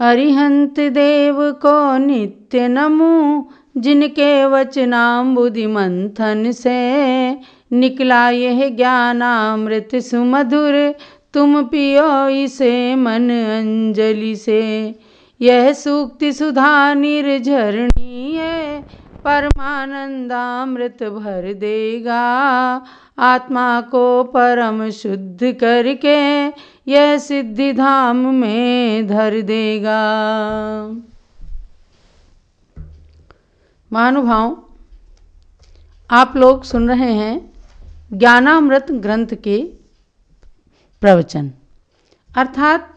अरिहंत देव को नित्य नमो, जिनके वचनाम्बुधि मंथन से निकला यह ज्ञानामृत सुमधुर, तुम पियो इसे मन अंजलि से। यह सूक्ति सुधा निर्झरणी है, परमानंदामृत भर देगा। आत्मा को परम शुद्ध करके यह सिद्धि धाम में धर देगा। महानुभाव, आप लोग सुन रहे हैं ज्ञानामृत ग्रंथ के प्रवचन, अर्थात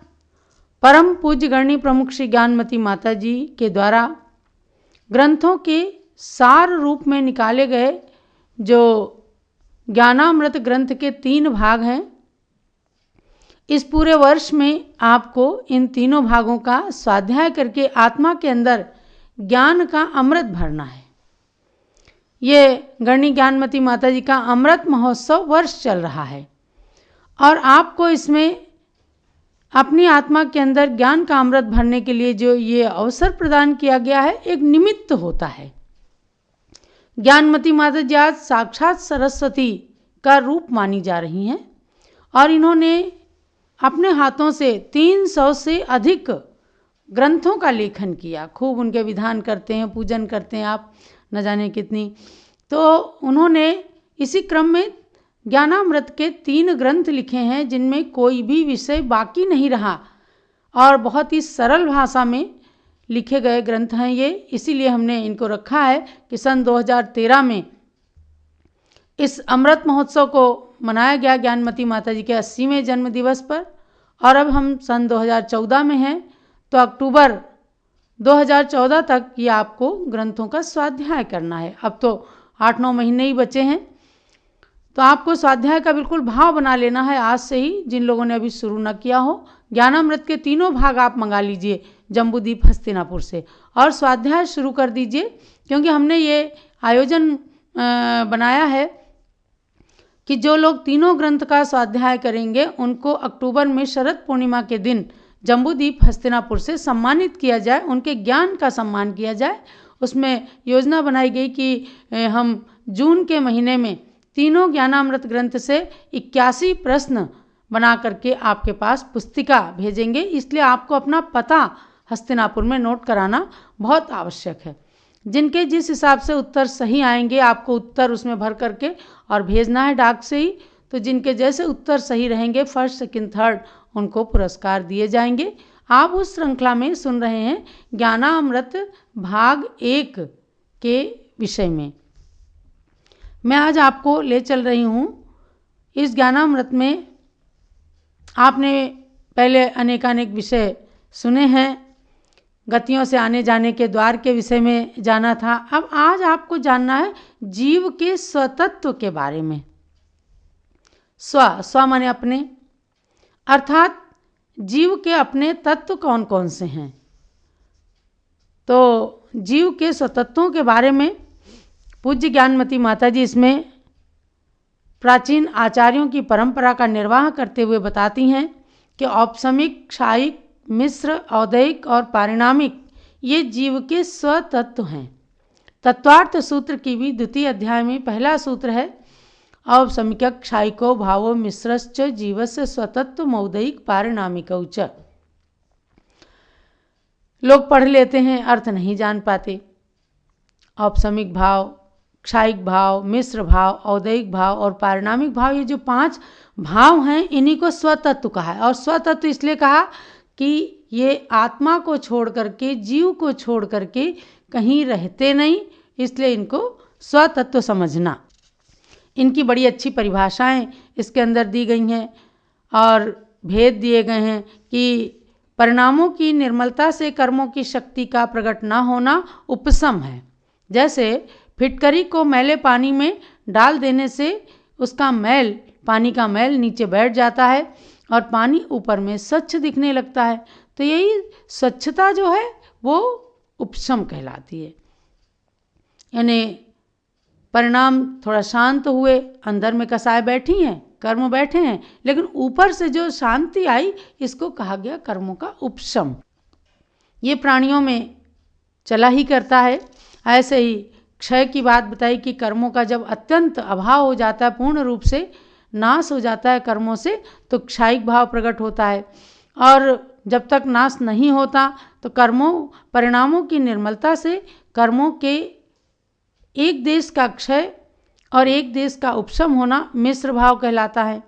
परम पूज्य गणनी प्रमुख श्री ज्ञानमती माता जी के द्वारा ग्रंथों के सार रूप में निकाले गए जो ज्ञानामृत ग्रंथ के 3 भाग हैं। इस पूरे वर्ष में आपको इन तीनों भागों का स्वाध्याय करके आत्मा के अंदर ज्ञान का अमृत भरना है। ये गणनी ज्ञानमती माता जी का अमृत महोत्सव वर्ष चल रहा है और आपको इसमें अपनी आत्मा के अंदर ज्ञान का अमृत भरने के लिए जो ये अवसर प्रदान किया गया है, एक निमित्त होता है। ज्ञानमती माता जी आज साक्षात सरस्वती का रूप मानी जा रही हैं और इन्होंने अपने हाथों से 300 से अधिक ग्रंथों का लेखन किया। खूब उनके विधान करते हैं, पूजन करते हैं आप न जाने कितनी। तो उन्होंने इसी क्रम में ज्ञानामृत के 3 ग्रंथ लिखे हैं जिनमें कोई भी विषय बाकी नहीं रहा और बहुत ही सरल भाषा में लिखे गए ग्रंथ हैं ये। इसीलिए हमने इनको रखा है कि सन 2013 में इस अमृत महोत्सव को मनाया गया ज्ञानमती माता जी के 80वें जन्म दिवस पर, और अब हम सन 2014 में हैं तो अक्टूबर 2014 तक ये आपको ग्रंथों का स्वाध्याय करना है। अब तो 8-9 महीने ही बचे हैं, तो आपको स्वाध्याय का बिल्कुल भाव बना लेना है आज से ही, जिन लोगों ने अभी शुरू न किया हो। ज्ञानामृत के 3 भाग आप मंगा लीजिए जम्बूद्वीप हस्तिनापुर से और स्वाध्याय शुरू कर दीजिए, क्योंकि हमने ये आयोजन बनाया है कि जो लोग 3 ग्रंथ का स्वाध्याय करेंगे उनको अक्टूबर में शरद पूर्णिमा के दिन जम्बूद्वीप हस्तिनापुर से सम्मानित किया जाए, उनके ज्ञान का सम्मान किया जाए। उसमें योजना बनाई गई कि हम जून के महीने में 3 ज्ञानामृत ग्रंथ से 81 प्रश्न बना करके आपके पास पुस्तिका भेजेंगे। इसलिए आपको अपना पता हस्तिनापुर में नोट कराना बहुत आवश्यक है। जिनके जिस हिसाब से उत्तर सही आएंगे आपको उत्तर उसमें भर करके और भेजना है डाक से ही। तो जिनके जैसे उत्तर सही रहेंगे, फर्स्ट, सेकंड, थर्ड, उनको पुरस्कार दिए जाएंगे। आप उस श्रृंखला में सुन रहे हैं ज्ञानामृत भाग 1 के विषय में। मैं आज आपको ले चल रही हूँ इस ज्ञानामृत में। आपने पहले अनेकानेक विषय सुने हैं, गतियों से आने जाने के द्वार के विषय में जाना था। अब आज आपको जानना है जीव के स्वतत्व के बारे में। स्व माने अपने, अर्थात जीव के अपने तत्व कौन कौन से हैं। तो जीव के स्वतत्वों के बारे में पूज्य ज्ञानमती माता जी इसमें प्राचीन आचार्यों की परंपरा का निर्वाह करते हुए बताती हैं कि औपसमिक, क्षायिक, मिश्र, औदैहिक और पारिणामिक ये जीव के स्वतत्व हैं। तत्वार्थ सूत्र की भी 2 अध्याय में पहला सूत्र है औपसमिक क्षायिको भावो मिश्रश्च जीवस्य स्वतत्व मौदैहिक पारिणामिकौ च। लोग पढ़ लेते हैं, अर्थ नहीं जान पाते। औपसमिक भाव, क्षायिक भाव, मिश्र भाव, औदैहिक भाव और पारिणामिक भाव, ये जो 5 भाव हैं इन्हीं को स्वतत्व कहा है। और स्वतत्व इसलिए कहा कि ये आत्मा को छोड़ करके, जीव को छोड़ करके कहीं रहते नहीं, इसलिए इनको स्वतत्व समझना। इनकी बड़ी अच्छी परिभाषाएं इसके अंदर दी गई हैं और भेद दिए गए हैं कि परिणामों की निर्मलता से कर्मों की शक्ति का प्रकट न होना उपशम है। जैसे फिटकरी को मैले पानी में डाल देने से उसका मैल, पानी का मैल नीचे बैठ जाता है और पानी ऊपर में स्वच्छ दिखने लगता है। तो यही स्वच्छता जो है वो उपशम कहलाती है। यानी परिणाम थोड़ा शांत हुए, अंदर में कसाय बैठी हैं, कर्म बैठे हैं, लेकिन ऊपर से जो शांति आई इसको कहा गया कर्मों का उपशम। ये प्राणियों में चला ही करता है। ऐसे ही क्षय की बात बताई कि कर्मों का जब अत्यंत अभाव हो जाता है, पूर्ण रूप से नाश हो जाता है कर्मों से, तो क्षयिक भाव प्रकट होता है। और जब तक नाश नहीं होता तो कर्मों परिणामों की निर्मलता से कर्मों के एक देश का क्षय और एक देश का उपशम होना मिश्र भाव कहलाता है।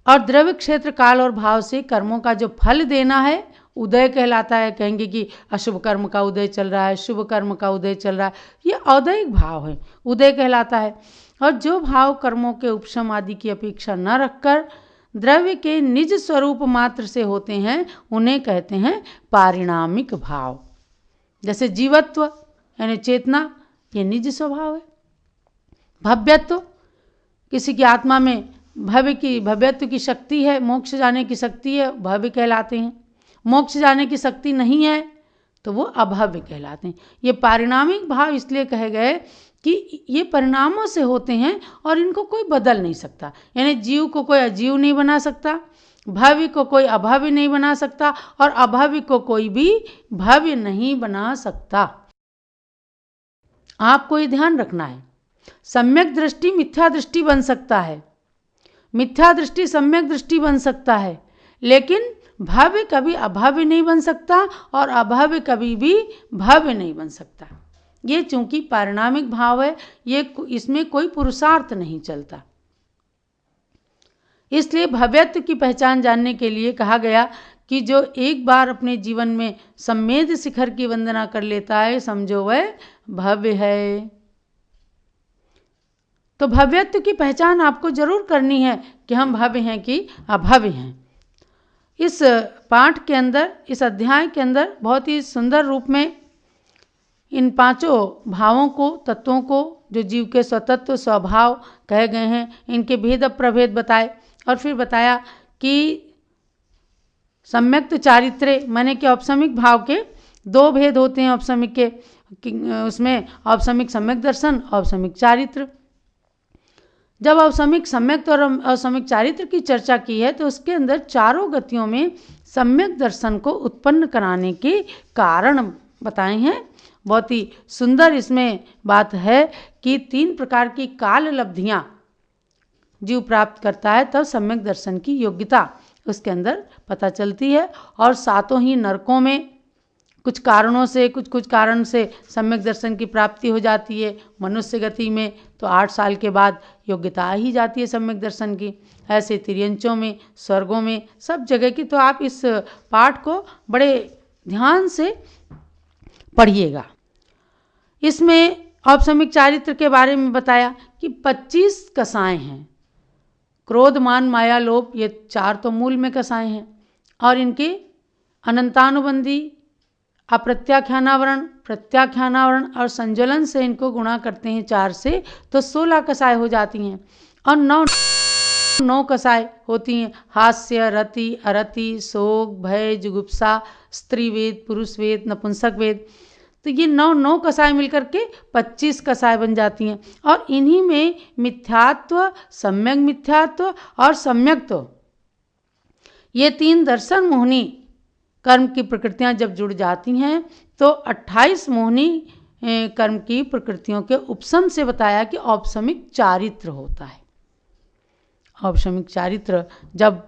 और द्रव्य क्षेत्र काल और भाव से कर्मों का जो फल देना है उदय कहलाता है। कहेंगे कि अशुभ कर्म का उदय चल रहा है, शुभ कर्म का उदय चल रहा है, ये औदयिक भाव है, उदय कहलाता है। और जो भाव कर्मों के उपशम आदि की अपेक्षा न रखकर द्रव्य के निज स्वरूप मात्र से होते हैं, उन्हें कहते हैं पारिणामिक भाव। जैसे जीवत्व यानी चेतना, ये निज स्वभाव है। भव्यत्व, किसी की आत्मा में भव्यत्व की शक्ति है, मोक्ष जाने की शक्ति है, भव्य कहलाते हैं। मोक्ष जाने की शक्ति नहीं है तो वो अभव्य कहलाते हैं। ये पारिणामिक भाव इसलिए कहे गए कि ये परिणामों से होते हैं और इनको कोई बदल नहीं सकता। यानी जीव को कोई अजीव नहीं बना सकता, भव्य को कोई अभव्य नहीं बना सकता, और अभव्य को कोई भी भव्य नहीं बना सकता। आपको ये ध्यान रखना है। सम्यक दृष्टि मिथ्या दृष्टि बन सकता है, मिथ्या दृष्टि सम्यक दृष्टि बन सकता है, लेकिन भव्य कभी अभव्य नहीं बन सकता और अभव्य कभी भी भव्य नहीं बन सकता। ये चूंकि पारिणामिक भाव है, ये इसमें कोई पुरुषार्थ नहीं चलता। इसलिए भव्यत्व की पहचान जानने के लिए कहा गया कि जो एक बार अपने जीवन में सम्मेद शिखर की वंदना कर लेता है, समझो वह भव्य है। तो भव्यत्व की पहचान आपको जरूर करनी है कि हम भव्य हैं कि अभव्य हैं। इस पाठ के अंदर, इस अध्याय के अंदर बहुत ही सुंदर रूप में इन पांचों भावों को, तत्वों को, जो जीव के स्वतत्व स्वभाव कहे गए हैं, इनके भेद प्रभेद बताए। और फिर बताया कि सम्यक्त चारित्र्य माने कि औपसमिक भाव के दो भेद होते हैं। औपसमिक के उसमें औपसमिक सम्यक दर्शन, औपसमिक चारित्र। जब औपसमिक सम्यक्त और औपसमिक चारित्र की चर्चा की है तो उसके अंदर चारों गतियों में सम्यक दर्शन को उत्पन्न कराने के कारण बताए हैं। बहुत ही सुंदर इसमें बात है कि 3 प्रकार की काल लब्धियां जीव प्राप्त करता है, तब सम्यक दर्शन की योग्यता उसके अंदर पता चलती है। और सातों ही नरकों में कुछ कारणों से, कुछ कारण से सम्यक दर्शन की प्राप्ति हो जाती है। मनुष्य गति में तो 8 साल के बाद योग्यता आ ही जाती है सम्यक दर्शन की। ऐसे तिर्यंचों में, स्वर्गों में, सब जगह की। तो आप इस पाठ को बड़े ध्यान से पढ़िएगा। इसमें औपसमिक चारित्र के बारे में बताया कि 25 कसाएं हैं। क्रोध, मान, माया, लोभ, ये 4 तो मूल में कसाएं हैं, और इनके अनंतानुबंधी अप्रत्याख्यानावरण, प्रत्याख्यानावरण और संज्वलन से इनको गुणा करते हैं 4 से, तो 16 कसाएं हो जाती हैं। और 9 कसाएं होती हैं। हास्य, रति, अरति, शोक, भय, जुगुप्सा, स्त्री वेद, पुरुष वेद, नपुंसक वेद। तो ये 9 कसाएं मिलकर के 25 कसाएं बन जाती हैं। और इन्हीं में मिथ्यात्व, सम्यक मिथ्यात्व और सम्यक्त्व, ये 3 दर्शन मोहनी कर्म की प्रकृतियां जब जुड़ जाती हैं तो 28 मोहनी कर्म की प्रकृतियों के उपशम से बताया कि औपसमिक चारित्र होता है। औपसमिक चारित्र जब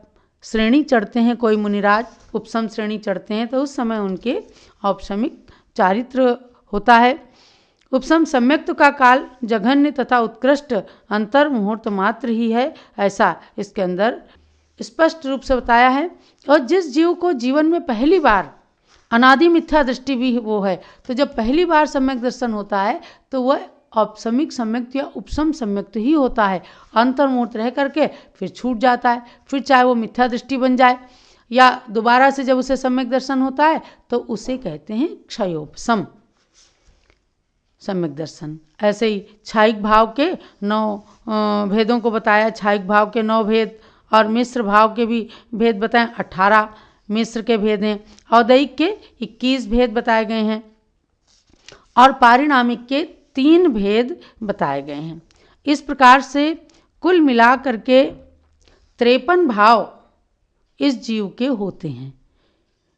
श्रेणी चढ़ते हैं कोई मुनिराज, उपशम श्रेणी चढ़ते हैं, तो उस समय उनके औपसमिक चारित्र होता है। उपशम सम्यक्त्व का काल जघन्य तथा उत्कृष्ट अंतर मुहूर्त मात्र ही है, ऐसा इसके अंदर स्पष्ट रूप से बताया है। और जिस जीव को जीवन में पहली बार अनादि मिथ्या दृष्टि भी वो है, तो जब पहली बार सम्यक दर्शन होता है तो वह औपसमिक सम्यक्त या उपशम सम्यक्त ही होता है। अंतर्मुहूर्त रह करके फिर छूट जाता है। फिर चाहे वो मिथ्या दृष्टि बन जाए या दोबारा से जब उसे सम्यक दर्शन होता है तो उसे कहते हैं क्षयोपशम सम्यक दर्शन। ऐसे ही क्षायिक भाव के 9 भेदों को बताया। क्षायिक भाव के 9 भेद और मिश्र भाव के भी भेद बताएं। 18 मिश्र के भेद हैं। औदयिक के 21 भेद बताए गए हैं और पारिणामिक के 3 भेद बताए गए हैं। इस प्रकार से कुल मिला करके 53 भाव इस जीव के होते हैं।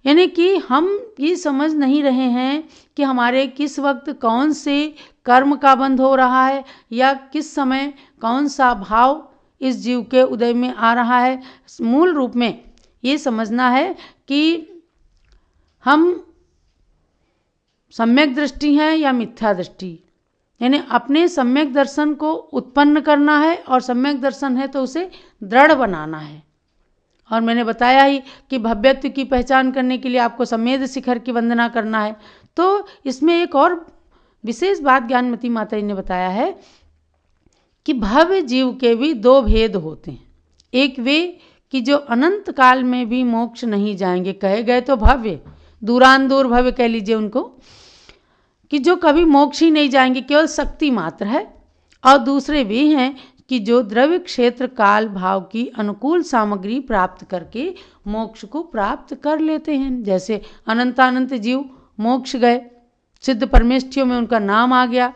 यानी कि हम ये समझ नहीं रहे हैं कि हमारे किस वक्त कौन से कर्म का बंध हो रहा है या किस समय कौन सा भाव इस जीव के उदय में आ रहा है। मूल रूप में ये समझना है कि हम सम्यक दृष्टि हैं या मिथ्या दृष्टि, यानी अपने सम्यक दर्शन को उत्पन्न करना है और सम्यक दर्शन है तो उसे दृढ़ बनाना है। और मैंने बताया ही कि भव्यत्व की पहचान करने के लिए आपको सम्येद शिखर की वंदना करना है। तो इसमें एक और विशेष बात ज्ञानमती माता जी ने बताया है कि भव्य जीव के भी दो भेद होते हैं। एक वे कि जो अनंत काल में भी मोक्ष नहीं जाएंगे, कहे गए तो भव्य, दूरान दूर भव्य कह लीजिए उनको, कि जो कभी मोक्ष ही नहीं जाएंगे, केवल शक्ति मात्र है। और दूसरे वे हैं कि जो द्रव्य क्षेत्र काल भाव की अनुकूल सामग्री प्राप्त करके मोक्ष को प्राप्त कर लेते हैं। जैसे अनंतानंत जीव मोक्ष गए, सिद्ध परमेष्ठियों में उनका नाम आ गया।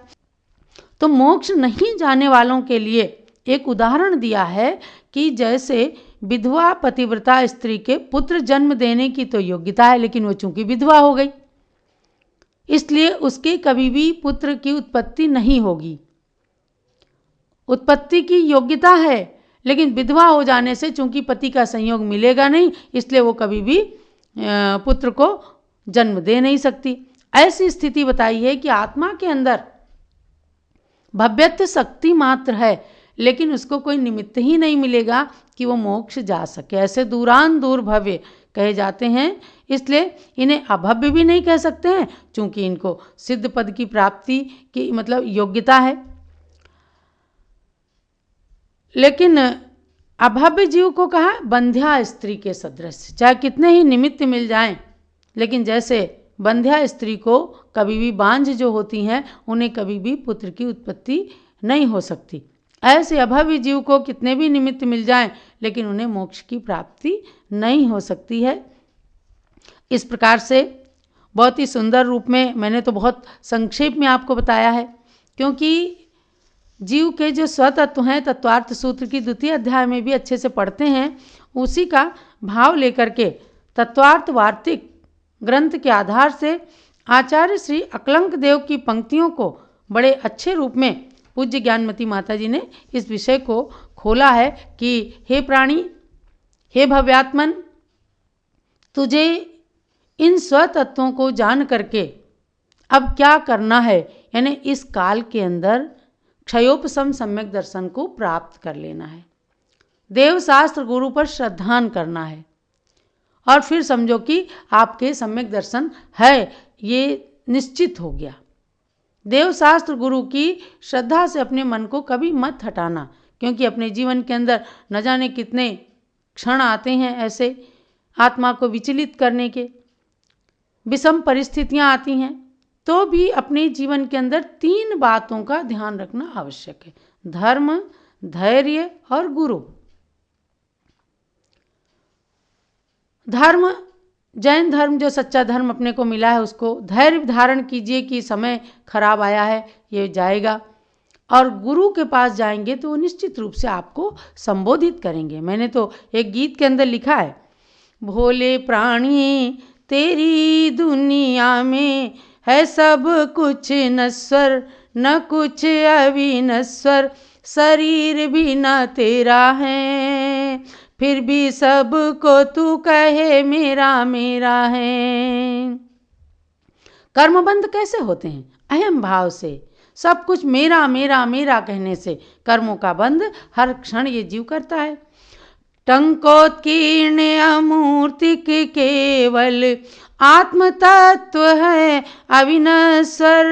तो मोक्ष नहीं जाने वालों के लिए एक उदाहरण दिया है कि जैसे विधवा पतिव्रता स्त्री के पुत्र जन्म देने की तो योग्यता है, लेकिन वो चूंकि विधवा हो गई इसलिए उसके कभी भी पुत्र की उत्पत्ति नहीं होगी। उत्पत्ति की योग्यता है लेकिन विधवा हो जाने से चूंकि पति का संयोग मिलेगा नहीं, इसलिए वो कभी भी पुत्र को जन्म दे नहीं सकती। ऐसी स्थिति बताई है कि आत्मा के अंदर भव्यत्व शक्ति मात्र है, लेकिन उसको कोई निमित्त ही नहीं मिलेगा कि वो मोक्ष जा सके। ऐसे दूरान दूर भव्य कहे जाते हैं, इसलिए इन्हें अभव्य भी नहीं कह सकते हैं, चूंकि इनको सिद्ध पद की प्राप्ति की मतलब योग्यता है। लेकिन अभव्य जीव को कहा बंध्या स्त्री के सदृश, चाहे कितने ही निमित्त मिल जाएं, लेकिन जैसे बंध्या स्त्री को कभी भी बांझ जो होती हैं उन्हें कभी भी पुत्र की उत्पत्ति नहीं हो सकती, ऐसे अभव्य जीव को कितने भी निमित्त मिल जाएं लेकिन उन्हें मोक्ष की प्राप्ति नहीं हो सकती है। इस प्रकार से बहुत ही सुंदर रूप में मैंने तो बहुत संक्षेप में आपको बताया है, क्योंकि जीव के जो स्वतत्व हैं तत्वार्थ सूत्र की द्वितीय अध्याय में भी अच्छे से पढ़ते हैं, उसी का भाव लेकर के तत्वार्थ वार्तिक ग्रंथ के आधार से आचार्य श्री अकलंक देव की पंक्तियों को बड़े अच्छे रूप में पूज्य ज्ञानमती माता जी ने इस विषय को खोला है कि हे प्राणी, हे भव्यात्मन, तुझे इन स्वतत्वों को जान करके अब क्या करना है, यानी इस काल के अंदर क्षयोपशम सम्यक दर्शन को प्राप्त कर लेना है, देव शास्त्र गुरु पर श्रद्धान करना है और फिर समझो कि आपके सम्यक दर्शन है, ये निश्चित हो गया। देव शास्त्र गुरु की श्रद्धा से अपने मन को कभी मत हटाना, क्योंकि अपने जीवन के अंदर न जाने कितने क्षण आते हैं ऐसे आत्मा को विचलित करने के, विषम परिस्थितियां आती हैं, तो भी अपने जीवन के अंदर तीन बातों का ध्यान रखना आवश्यक है: धर्म, धैर्य और गुरु। धर्म, जैन धर्म जो सच्चा धर्म अपने को मिला है उसको धैर्य धारण कीजिए कि समय खराब आया है, ये जाएगा। और गुरु के पास जाएंगे तो वो निश्चित रूप से आपको संबोधित करेंगे। मैंने तो एक गीत के अंदर लिखा है, भोले प्राणी तेरी दुनिया में है सब कुछ नश्वर, न कुछ अविनश्वर, शरीर भी न तेरा है, फिर भी सब को तू कहे मेरा मेरा है। कर्मबंध कैसे होते हैं? अहम भाव से, सब कुछ मेरा मेरा मेरा कहने से कर्मों का बंध हर क्षण ये जीव करता है। टंकोत्कीर्ण अमूर्तिक केवल आत्म तत्व है अविनश्वर,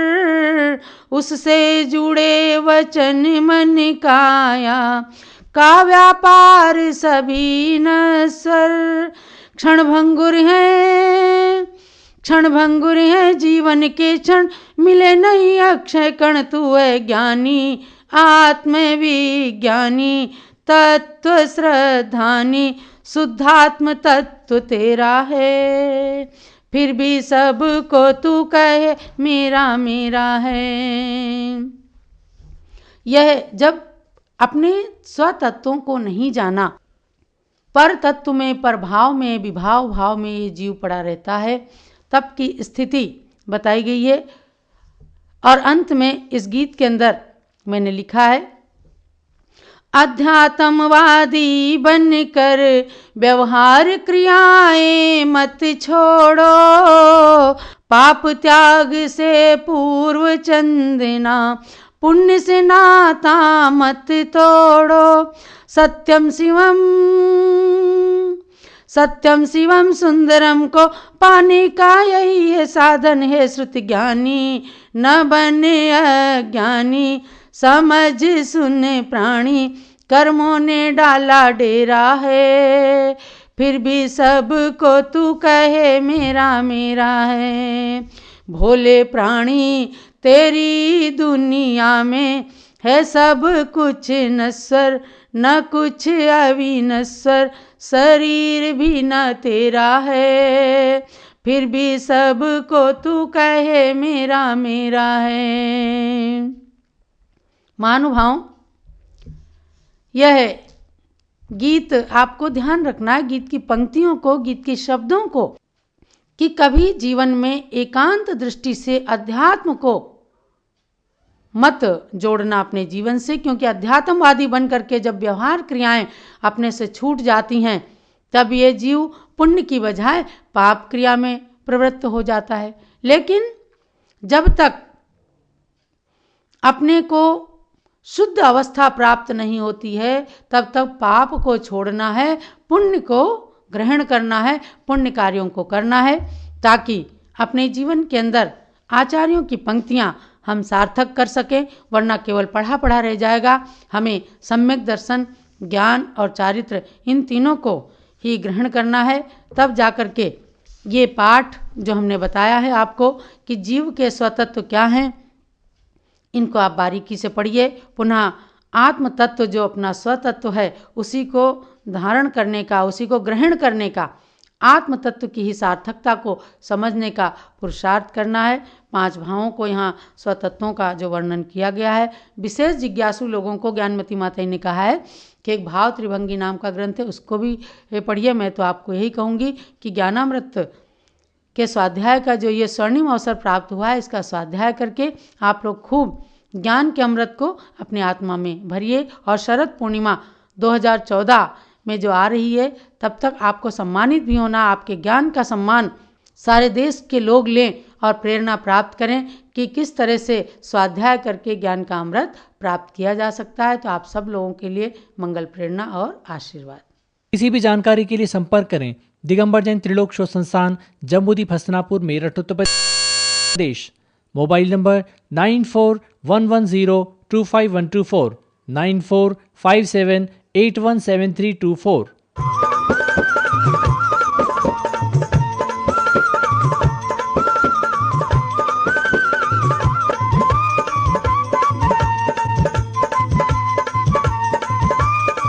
उससे जुड़े वचन मन काया का व्यापार सभी नश्वर। क्षण भंगुर है, क्षण भंगुर है जीवन के क्षण, मिले नहीं अक्षय कण, तू है ज्ञानी आत्मविज्ञानी तत्व श्रद्धानी, शुद्धात्म तत्व तेरा है, फिर भी सब को तू कहे मेरा मेरा है। यह जब अपने स्वतत्वों को नहीं जाना पर तत्व में, पर भाव में, विभाव भाव में ये जीव पड़ा रहता है, तब की स्थिति बताई गई है। और अंत में इस गीत के अंदर मैंने लिखा है, अध्यात्मवादी बनकर व्यवहार क्रियाएं मत छोड़ो, पाप त्याग से पूर्व चंदना, पुण्य से नाता मत तोड़ो। सत्यम शिवम सुंदरम को पाने का यही है साधन है श्रुति ज्ञानी, न बने अज्ञानी। समझ सुन प्राणी, कर्मों ने डाला डेरा है, फिर भी सबको तू कहे मेरा मेरा है। भोले प्राणी तेरी दुनिया में है सब कुछ नश्वर, न कुछ अविनश्वर, शरीर भी न तेरा है, फिर भी सबको तू कहे मेरा मेरा है। महानुभाव, यह गीत आपको ध्यान रखना है, गीत की पंक्तियों को, गीत के शब्दों को, कि कभी जीवन में एकांत दृष्टि से अध्यात्म को मत जोड़ना अपने जीवन से, क्योंकि अध्यात्मवादी बन करके जब व्यवहार क्रियाएं अपने से छूट जाती हैं, तब ये जीव पुण्य की बजाय पाप क्रिया में प्रवृत्त हो जाता है। लेकिन जब तक अपने को शुद्ध अवस्था प्राप्त नहीं होती है, तब तक पाप को छोड़ना है, पुण्य को ग्रहण करना है, पुण्य कार्यों को करना है, ताकि अपने जीवन के अंदर आचार्यों की पंक्तियां हम सार्थक कर सकें, वरना केवल पढ़ा पढ़ा रह जाएगा। हमें सम्यक दर्शन, ज्ञान और चारित्र, इन तीनों को ही ग्रहण करना है। तब जाकर के ये पाठ जो हमने बताया है आपको कि जीव के स्वतत्व क्या हैं, इनको आप बारीकी से पढ़िए। पुनः आत्म तत्व जो अपना स्वतत्व है, उसी को धारण करने का, उसी को ग्रहण करने का, आत्म तत्व की ही सार्थकता को समझने का पुरुषार्थ करना है। 5 भावों को यहाँ स्वतत्वों का जो वर्णन किया गया है, विशेष जिज्ञासु लोगों को ज्ञानमती माता ने कहा है कि एक भाव त्रिभंगी नाम का ग्रंथ है, उसको भी पढ़िए। मैं तो आपको यही कहूँगी कि ज्ञानामृत के स्वाध्याय का जो ये स्वर्णिम अवसर प्राप्त हुआ है, इसका स्वाध्याय करके आप लोग खूब ज्ञान के अमृत को अपनी आत्मा में भरिए। और शरद पूर्णिमा 2014 में जो आ रही है, तब तक आपको सम्मानित भी होना, आपके ज्ञान का सम्मान सारे देश के लोग लें और प्रेरणा प्राप्त करें कि किस तरह से स्वाध्याय करके ज्ञान का अमृत प्राप्त किया जा सकता है। तो आप सब लोगों के लिए मंगल, प्रेरणा और आशीर्वाद। किसी भी जानकारी के लिए संपर्क करें दिगंबर जैन त्रिलोक शोध संस्थान, जम्बूदीप हसनापुर, मेरठ, उत्तर प्रदेश। Mobile number 9411025124, 9457817324।